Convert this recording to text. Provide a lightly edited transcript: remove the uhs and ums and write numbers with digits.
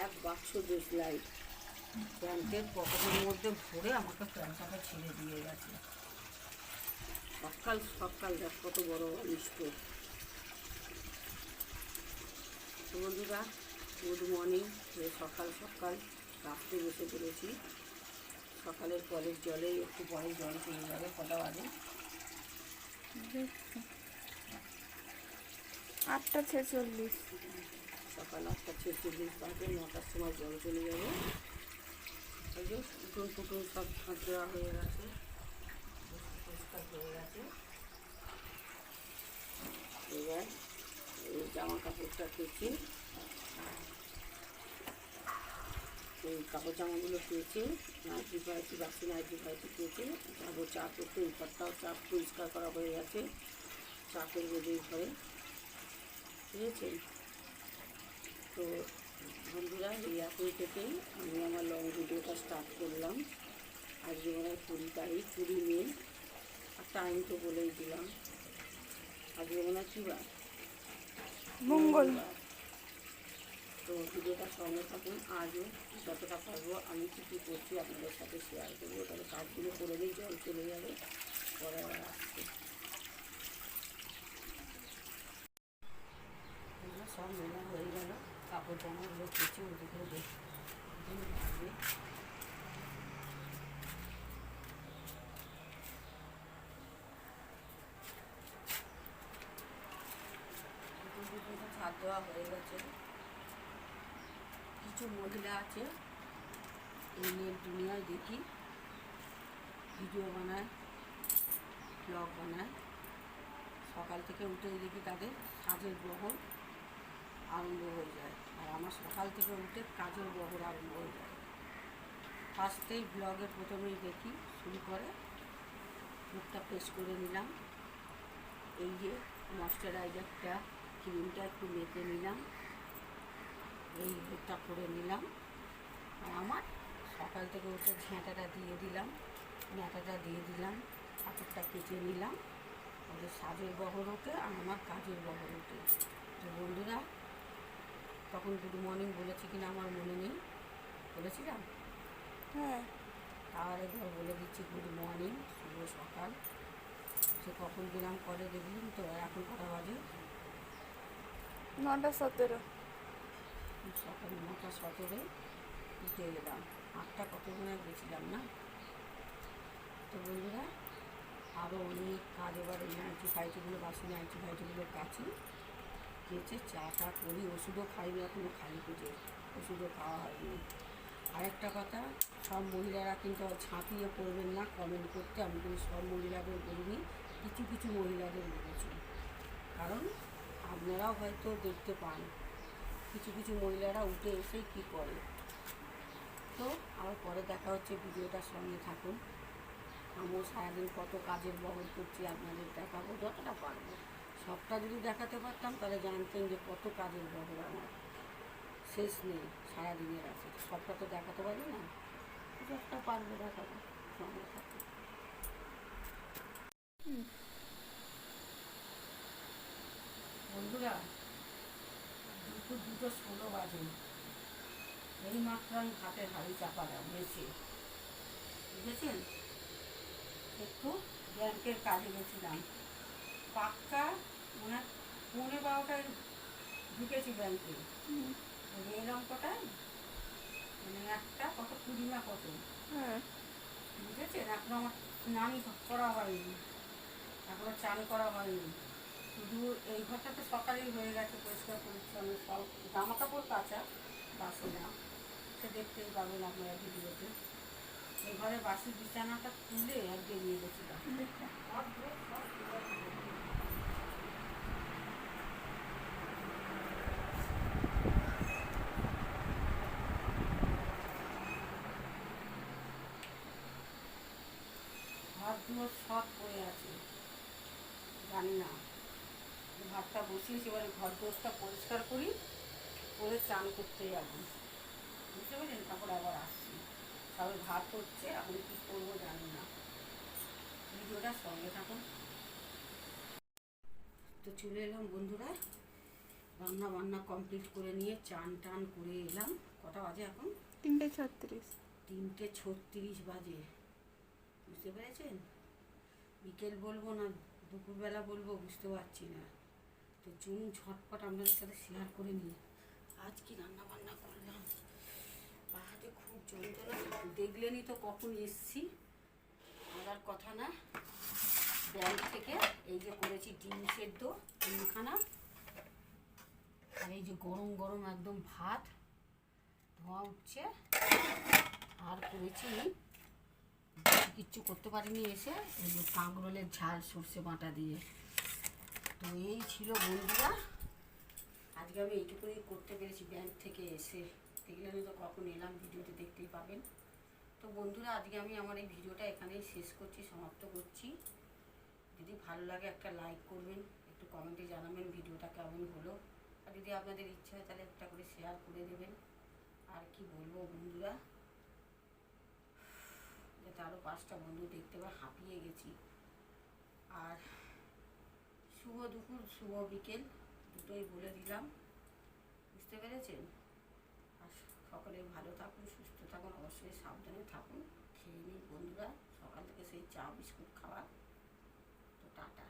এক বাক্স দেশলাই প্যান্টের পকেটের মধ্যে ভরে আমাকে প্যান্টটাকে ছিঁড়ে দিয়ে গেছে। সকাল সকাল দেখ কত বড় অনিষ্ট। বন্ধুরা গুড মর্নিং। সকাল সকাল রাখতে বসে পড়েছি। সকালের কলের জলে একটু পরে জল চলে যাবে। কটা বাজে? 8:46। সকাল 8:46 বাজে। 9টার সময় জল চলে যাবে। এই যে উঠোন ফুটুন সব ঝাঁট দেওয়া হয়ে গেছে, পরিষ্কার হয়ে গেছে। এবার এই জামা কাপড়টা কেচে, এই কাপড় জামাগুলো কেচে, নাইটি ফাইটি বাকি নাইটি ফাইটি কেচে যাবো চা করতে। এই ঘরটাও চা পরিষ্কার করা হয়ে গেছে, চা করবো যেই ঘরে, ঠিক আছে? তো বন্ধুরা এই এখন থেকেই আমি আমার লং ভিডিওটা স্টার্ট করলাম। আজকে মনে হয় 20 তারিখ, 20 মে। আর টাইম তো বলেই দিলাম। আজকে মনে হয় কী বার? মঙ্গলবার। তো ভিডিওটার সঙ্গে থাকুন। আজও যতটা পারবো আমি কী কী করছি আপনাদের সাথে শেয়ার করবো। তাহলে কাজগুলো করে দিই, জল চলে যাবে, পরে আবার আসছে। সব মেলা হয়ে গেল, কাপড় জামাগুলো কেচে ওদিকে লাগবে। ছাদ দেওয়া হয়ে গেছে। কিছু মহিলা আছে এই নেট দুনিয়ায় দেখি ভিডিও বানায়, ব্লগ বানায়। সকাল থেকে উঠেই দেখি তাদের কাজের বহর আরম্ভ হয়ে যায়। আর আমার সকাল থেকে উঠে কাজের বহর আরম্ভ হয়ে যায়। ফার্স্টেই ব্লগের প্রথমেই দেখি শুরু করে মুখটা ফ্রেশ করে নিলাম। এই যে ময়শ্চারাইজারটা ক্রিমটা একটু মেখে নিলাম, এই মুখটা করে নিলাম। আর আমার সকাল থেকে উঠে ঝাঁটাটা দিয়ে দিলাম, ন্যাটাটা দিয়ে দিলাম, কাপড়টা কেচে নিলাম। ওদের সাজের বহর ওঠে আর আমার কাজের বহর ওঠে। তো বন্ধুরা তখন গুড মর্নিং বলেছি কিনা আমার মনে নেই, বলেছিলাম? হ্যাঁ। আর একবার বলে দিচ্ছি গুড মর্নিং, শুভ সকাল। সে কখন গেলাম করে দেখলেন তো। এখন কটা বাজে? 9:17। সকাল 9:17 উঠে গেলাম। 8টা কত মনে গেছিলাম না। তো বন্ধুরা আরও অনেক কাজ। এবার এই নাইটি ফাইটিগুলো, বাসি নাইটি ফাইটিগুলো কাচি, কেচে চা টা করি। ওষুধও খাইনি এখনও, খালি পেটে ওষুধও খাওয়া হয়নি। আরেকটা কথা, সব মহিলারা কিন্তু ঝাঁপিয়ে পড়বেন না কমেন্ট করতে। আমি কিন্তু সব মহিলাদের বলিনি, কিছু কিছু মহিলাদের বলেছি। কারণ আপনারাও হয়তো দেখতে পান কিছু কিছু মহিলারা উঠে এসেই কী করে। তো আবার পরে দেখা হচ্ছে, ভিডিওটার সঙ্গে থাকুন। আমিও সারাদিন কত কাজের বহর করছি আপনাদের দেখাবো যতটা পারবো। সবটা যদি দেখাতে পারতাম তাহলে জানতেন যে কত কাজের বহর আমার, শেষ নেই সারাদিনের আছে। সবটা তো দেখাতে পারবো না, যতটা পারবো দেখাবো, সঙ্গে থাকবে। বন্ধুরা দুপুর 2:16 বাজে। এই মাত্র আমি ভাতের হাঁড়ি চাপালাম বেছে, বুঝেছেন? একটু ব্যাংকের কাজে গেছিলাম। পাক্কা মানে 11:30টায় ঢুকেছি ব্যাংকে। এই অঙ্কটায় মানে একটা কত 20 না কত, বুঝেছেন? এখন আমার স্নান করা হয়নি, এখনো চান করা হয়নি। শুধু এই ঘরটা তো সকালেই হয়ে গেছে পরিষ্কার পরিচ্ছন্ন, সব জামা কাপড় কাচা, বাসি না। সে দেখতেই পাবেন আপনারা ভিডিওতে। এই ঘরে বাসি বিছানাটা তুলে আর বেরিয়ে গেছিলাম। ভাত দুয়ার সব পড়ে আছে, জানি না। ভাতটা বসিয়েছি, এবারে ঘর দোরটা পরিষ্কার করি, করে চান করতে যাবো, বুঝতে পারছেন? তারপর আবার আসছি। সবাই ভাত হচ্ছে, আমি কী করবো জানি না। ভিডিওটার সঙ্গে থাকুন। তো চলে এলাম বন্ধুরা রান্না বান্না কমপ্লিট করে নিয়ে চান টান করে এলাম। কটা বাজে এখন? 3:36। 3:36 বাজে। বুঝতে পেরেছেন? বিকেল বলবো না দুপুরবেলা বলবো বুঝতে পারছি না। তো চলুন ঝটপট আপনাদের সাথে শেয়ার করে নিই আজ কি রান্না বান্না করলাম। পাহাড়ে খুব যন্ত্রণা, দেখলেনই তো কখন এসছি, বলার কথা না। ব্যাংক থেকে এই যে করেছি ডিম সেদ্ধ 3খানা, আর এই যে গরম গরম একদম ভাত, ধোঁয়া উঠছে। আর করেছি কিচ্ছু করতে পারিনি এসে, এই যে কাঁকরোলের ঝাল সর্ষে বাটা দিয়ে। তো এই ছিল বন্ধুরা, আজকে আমি এইটুকুনি করতে পেরেছি ব্যাংক থেকে এসে। দেখলেন তো কখন এলাম, ভিডিওতে দেখতেই পাবেন। তো বন্ধুরা আজকে আমি আমার এই ভিডিওটা এখানেই শেষ করছি, সমাপ্ত করছি। যদি ভালো লাগে একটা লাইক করবেন, একটু কমেন্টে জানাবেন ভিডিওটা কেমন হলো। আর যদি আপনাদের ইচ্ছা হয় তাহলে একটা করে শেয়ার করে দেবেন। আর কি বলবো বন্ধুরা, যাতে আরও 5টা বন্ধু দেখতে পায়, হাঁপিয়ে গেছি। আর শুভ দুপুর শুভ বিকেল দুটোই বলে দিলাম, বুঝতে পেরেছেন? আর সকলে ভালো থাকুন, সুস্থ থাকুন, অবশ্যই সাবধানে থাকুন। খেয়ে নিন বন্ধুরা, সকাল থেকে সেই চা বিস্কুট খাওয়া। তো টাটা।